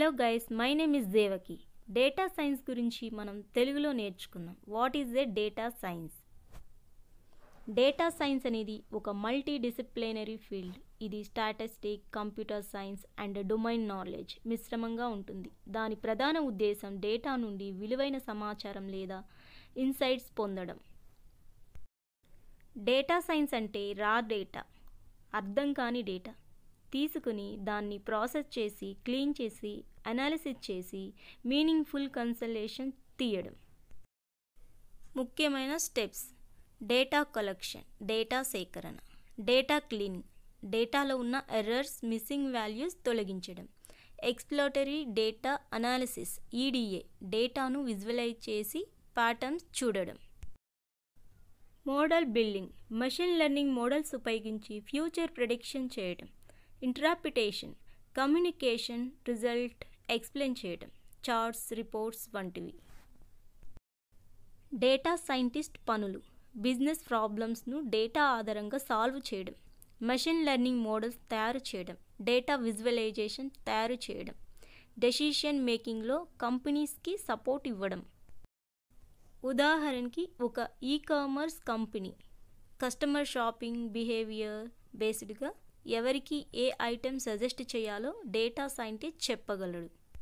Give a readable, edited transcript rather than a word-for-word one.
Hello guys, my name is Devaki. Data science గురించి మనం తెలుగులో నేర్చుకుందాం. What is a data science? Data science అనేది ఒక మల్టీ డిసిప్లినరీ ఫీల్డ్. ఇది statistic, computer science and domain knowledge మిశ్రమంగా ఉంటుంది. దాని ప్రధాన ఉద్దేశం డేటా నుండి విలువైన సమాచారం లేదా ఇన్సైట్స్ పొందడం. డేటా సైన్స్ అంటే రా డేటా, అర్థం కాని డేటా తీసుకుని దాన్ని ప్రాసెస్ చేసి, క్లీన్ చేసి, అనాలిసిస్ చేసి మీనింగ్ఫుల్ కన్సల్టేషన్ తీయడం. ముఖ్యమైన స్టెప్స్: డేటా కలెక్షన్, డేటా సేకరణ, డేటా క్లీనింగ్, డేటాలో ఉన్న ఎర్రర్స్, మిస్సింగ్ వాల్యూస్ తొలగించడం, ఎక్స్ప్లోరటరీ డేటా అనాలిసిస్ ఈడిఏ, డేటాను విజువలైజ్ చేసి ప్యాటర్న్స్ చూడడం. Model building, machine learning models ఉపయోగించి ఫ్యూచర్ ప్రిడిక్షన్ చేయడం. ఇంటర్ప్రిటేషన్, కమ్యూనికేషన్, రిజల్ట్ ఎక్స్ప్లెయిన్ చేయడం, చార్ట్స్, రిపోర్ట్స్ వంటివి. డేటా సైంటిస్ట్ పనులు: బిజినెస్ ప్రాబ్లమ్స్ను డేటా ఆధారంగా సాల్వ్ చేయడం, మెషిన్ లెర్నింగ్ మోడల్స్ తయారు చేయడం, డేటా విజువలైజేషన్ తయారు చేయడం, డెసిషన్ మేకింగ్లో కంపెనీస్కి సపోర్ట్ ఇవ్వడం. ఉదాహరణకి ఒక e-commerce company customer shopping behaviour బేస్డ్గా ఎవరికి ఏ ఐటెం సజెస్ట్ చేయాలో డేటా సైంటిస్ట్ చెప్పగలడు.